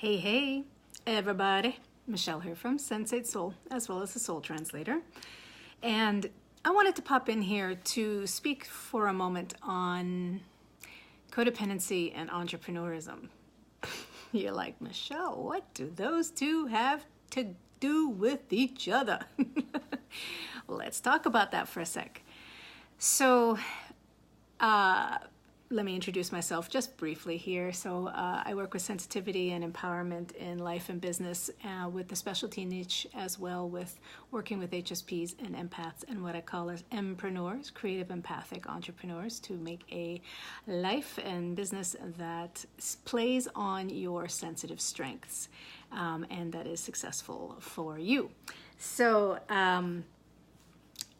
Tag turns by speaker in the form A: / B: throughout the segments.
A: Hey, everybody. Michelle here from Sensate Soul, as well as the Soul Translator. And I wanted to pop in here to speak for a moment on codependency and entrepreneurism. You're like, Michelle, what do those two have to do with each other? Let's talk about that for a sec. So, let me introduce myself just briefly here. So I work with sensitivity and empowerment in life and business with the specialty niche, as well with working with HSPs and empaths and what I call as empreneurs, creative empathic entrepreneurs, to make a life and business that plays on your sensitive strengths and that is successful for you. So I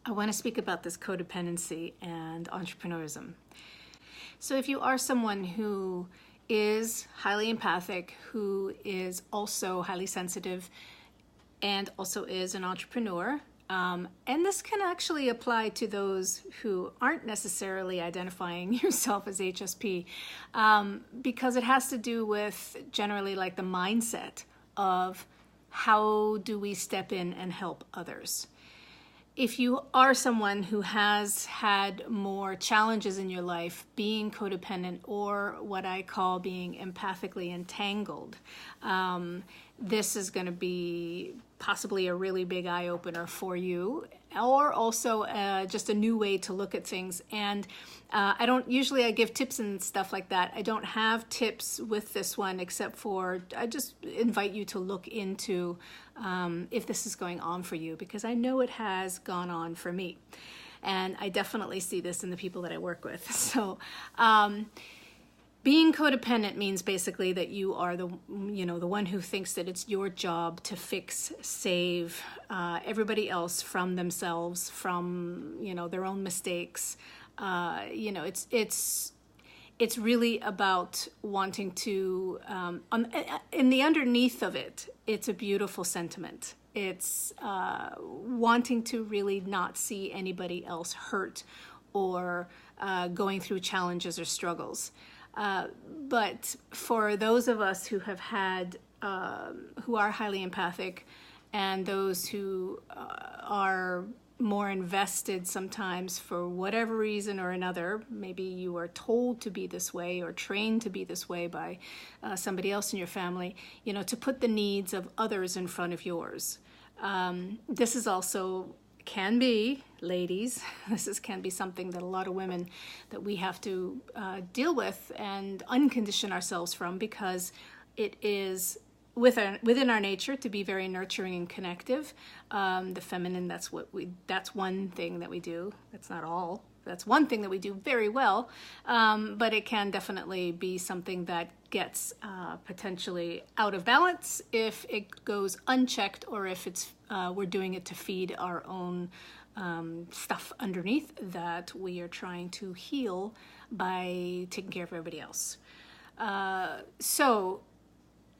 A: want to speak about this codependency and entrepreneurism. So if you are someone who is highly empathic, who is also highly sensitive, and also is an entrepreneur, and this can actually apply to those who aren't necessarily identifying yourself as HSP, because it has to do with generally like the mindset of how do we step in and help others. If you are someone who has had more challenges in your life, being codependent or what I call being empathically entangled, this is going to be possibly a really big eye-opener for you, or also just a new way to look at things. And I give tips and stuff like that. I don't have tips with this one, except for I just invite you to look into if this is going on for you, because I know it has gone on for me. And I definitely see this in the people that I work with. So being codependent means basically that you are the one who thinks that it's your job to fix, save everybody else from themselves, from their own mistakes. It's really about wanting to. In the underneath of it, it's a beautiful sentiment. It's wanting to really not see anybody else hurt or going through challenges or struggles. But for those of us who have had, who are highly empathic, and those who are more invested sometimes for whatever reason or another, maybe you are told to be this way or trained to be this way by somebody else in your family, to put the needs of others in front of yours. This is also can be, ladies, can be something that a lot of women that we have to deal with and uncondition ourselves from, because it is within our nature to be very nurturing and connective. The feminine, that's one thing that we do. That's not all. That's one thing that we do very well, but it can definitely be something that gets potentially out of balance if it goes unchecked, or if it's we're doing it to feed our own stuff underneath that we are trying to heal by taking care of everybody else. So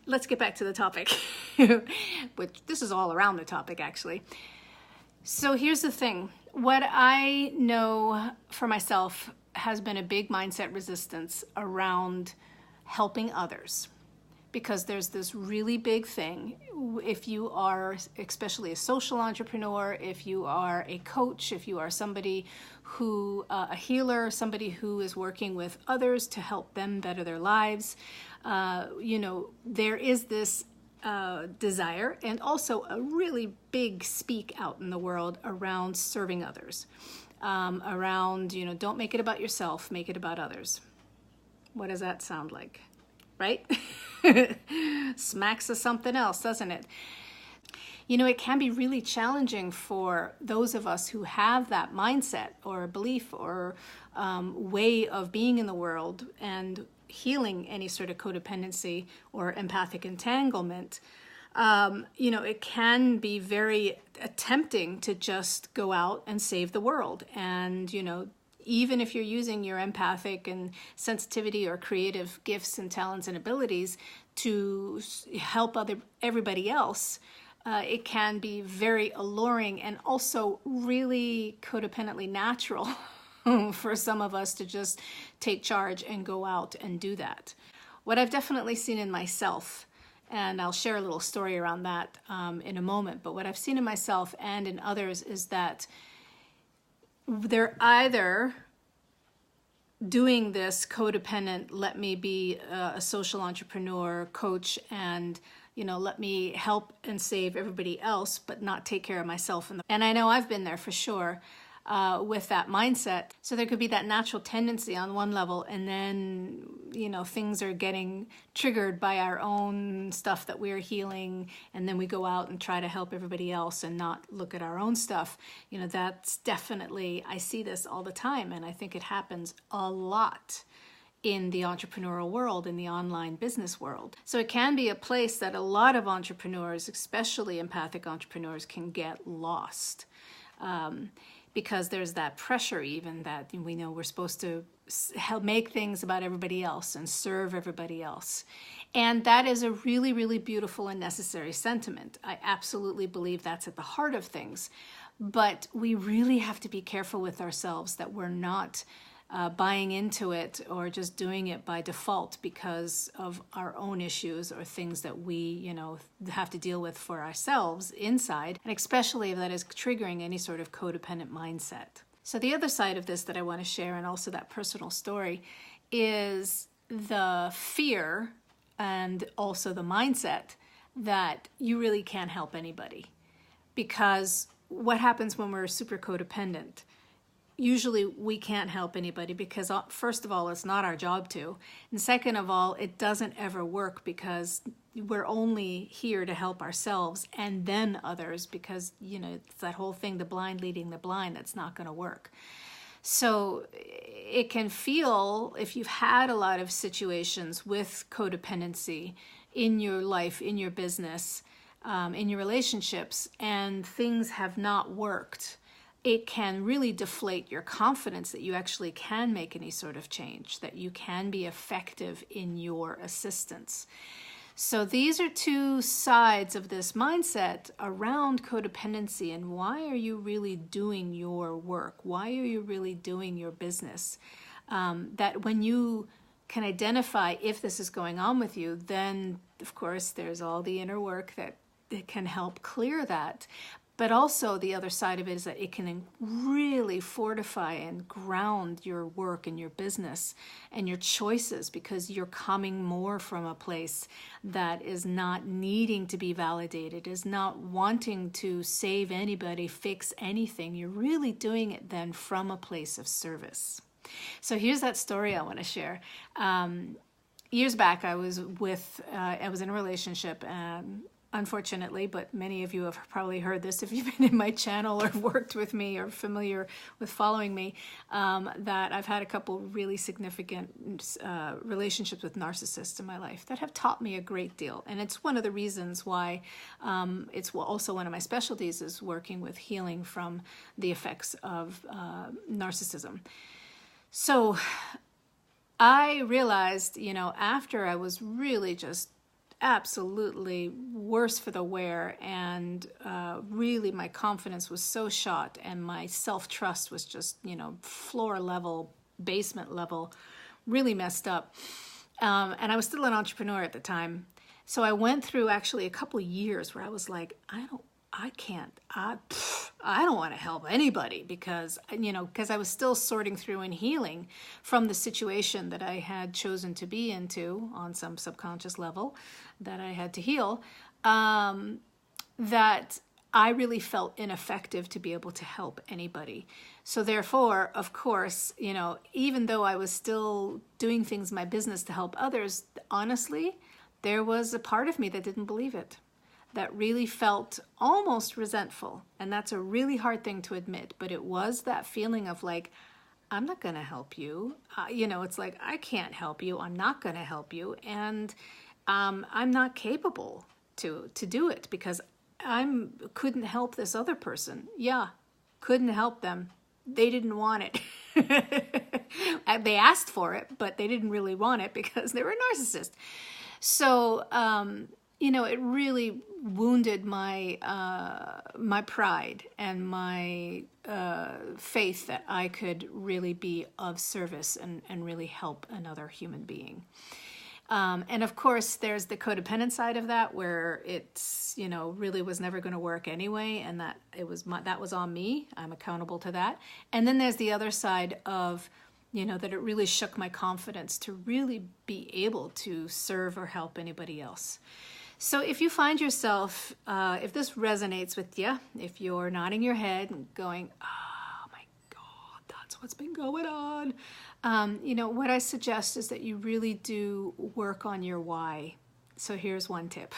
A: let's get back to the topic, which this is all around the topic actually. So here's the thing. What I know for myself has been a big mindset resistance around helping others, because there's this really big thing. If you are especially a social entrepreneur, if you are a coach, if you are somebody who, a healer, somebody who is working with others to help them better their lives, there is this desire and also a really big speak out in the world around serving others, around, don't make it about yourself, make it about others. What does that sound like? Right? Smacks of something else, doesn't it? It can be really challenging for those of us who have that mindset or belief or way of being in the world and healing any sort of codependency or empathic entanglement. It can be very tempting to just go out and save the world. And, even if you're using your empathic and sensitivity or creative gifts and talents and abilities to help everybody else, it can be very alluring and also really codependently natural for some of us to just take charge and go out and do that. What I've definitely seen in myself And I'll share a little story around that in a moment. But what I've seen in myself and in others is that they're either doing this codependent, let me be a social entrepreneur, coach, and let me help and save everybody else, but not take care of myself. And I know I've been there for sure with that mindset. So there could be that natural tendency on one level, and then, things are getting triggered by our own stuff that we're healing, and then we go out and try to help everybody else and not look at our own stuff. That's definitely, I see this all the time, and I think it happens a lot in the entrepreneurial world, in the online business world. So it can be a place that a lot of entrepreneurs, especially empathic entrepreneurs, can get lost. Because there's that pressure even that we know we're supposed to help make things about everybody else and serve everybody else. And that is a really, really beautiful and necessary sentiment. I absolutely believe that's at the heart of things. But we really have to be careful with ourselves that we're not buying into it or just doing it by default because of our own issues or things that we, have to deal with for ourselves inside, and especially if that is triggering any sort of codependent mindset. So the other side of this that I want to share, and also that personal story, is the fear and also the mindset that you really can't help anybody. Because what happens when we're super codependent? Usually we can't help anybody because, first of all, it's not our job to. And second of all, it doesn't ever work because we're only here to help ourselves and then others, because, it's that whole thing, the blind leading the blind, that's not going to work. So it can feel, if you've had a lot of situations with codependency in your life, in your business, in your relationships, and things have not worked, it can really deflate your confidence that you actually can make any sort of change, that you can be effective in your assistance. So these are two sides of this mindset around codependency, and why are you really doing your work? Why are you really doing your business? That when you can identify if this is going on with you, then of course there's all the inner work that can help clear that. But also the other side of it is that it can really fortify and ground your work and your business and your choices, because you're coming more from a place that is not needing to be validated, is not wanting to save anybody, fix anything. You're really doing it then from a place of service. So here's that story I want to share. Years back, I was in a relationship, unfortunately, but many of you have probably heard this if you've been in my channel or worked with me or familiar with following me, that I've had a couple really significant relationships with narcissists in my life that have taught me a great deal. And it's one of the reasons why it's also one of my specialties is working with healing from the effects of narcissism. So I realized, after I was really just absolutely worse for the wear, and really my confidence was so shot, and my self-trust was just, floor level, basement level, really messed up. And I was still an entrepreneur at the time. So I went through actually a couple of years where I was like, I don't want to help anybody, because I was still sorting through and healing from the situation that I had chosen to be into on some subconscious level that I had to heal, that I really felt ineffective to be able to help anybody. So therefore, of course, even though I was still doing things in my business to help others, honestly, there was a part of me that didn't believe it, that really felt almost resentful. And that's a really hard thing to admit, but it was that feeling of like, I'm not going to help you. It's like, I can't help you. I'm not going to help you. And I'm not capable to do it because I couldn't help this other person. Yeah, couldn't help them. They didn't want it. They asked for it, but they didn't really want it because they were a narcissist. So, it really wounded my my pride and my faith that I could really be of service and really help another human being. And of course, there's the codependent side of that, where it's, really was never going to work anyway, and that that was on me. I'm accountable to that. And then there's the other side of, that it really shook my confidence to really be able to serve or help anybody else. So if you find yourself, if this resonates with you, if you're nodding your head and going, oh my God, that's what's been going on, what I suggest is that you really do work on your why. So here's one tip.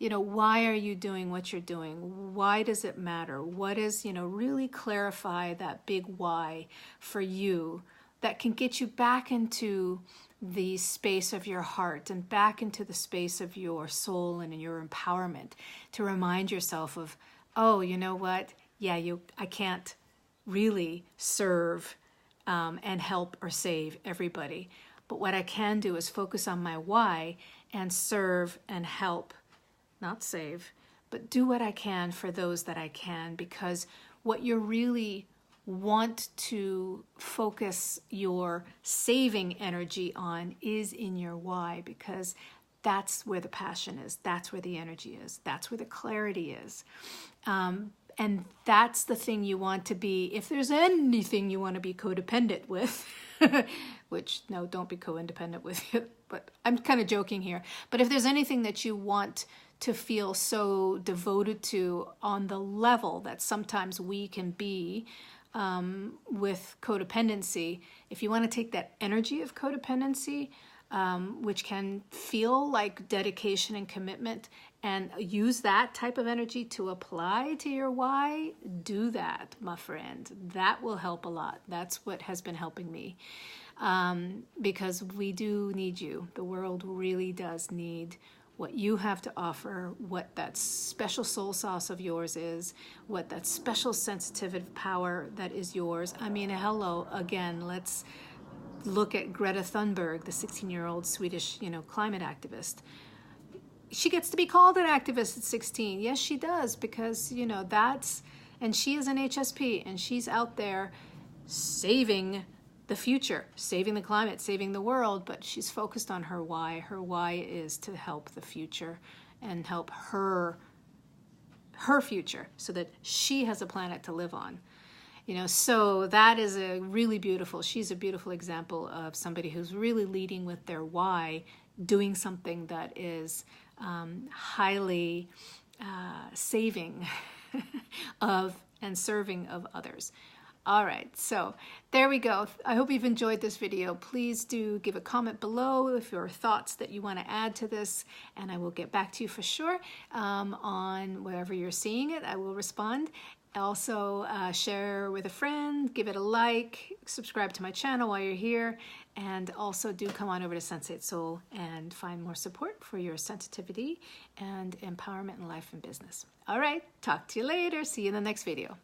A: Why are you doing what you're doing? Why does it matter? What is, really clarify that big why for you that can get you back into the space of your heart and back into the space of your soul and in your empowerment, to remind yourself of, oh, you know what? Yeah, I can't really serve and help or save everybody. But what I can do is focus on my why and serve and help, not save, but do what I can for those that I can, because what you're really want to focus your saving energy on is in your why, because that's where the passion is, that's where the energy is, that's where the clarity is. And that's the thing you want to be, if there's anything you want to be codependent with, which, no, don't be co-independent with it, but I'm kind of joking here. But if there's anything that you want to feel so devoted to on the level that sometimes we can be, with codependency, if you want to take that energy of codependency, which can feel like dedication and commitment, and use that type of energy to apply to your why, do that, my friend. That will help a lot. That's what has been helping me, because we do need you. The world really does need what you have to offer, what that special soul sauce of yours is, what that special sensitive power that is yours. I mean, hello, again, let's look at Greta Thunberg, the 16-year-old Swedish, climate activist. She gets to be called an activist at 16. Yes, she does, because, and she is an HSP, and she's out there saving the future, saving the climate, saving the world, but she's focused on her why. Her why is to help the future and help her future, so that she has a planet to live on. So that is she's a beautiful example of somebody who's really leading with their why, doing something that is highly saving of and serving of others. All right, so there we go. I hope you've enjoyed this video. Please do give a comment below if there are thoughts that you want to add to this, and I will get back to you for sure on wherever you're seeing it. I will respond. Also, share with a friend, give it a like, subscribe to my channel while you're here, and also do come on over to Sensate Soul and find more support for your sensitivity and empowerment in life and business. All right, talk to you later. See you in the next video.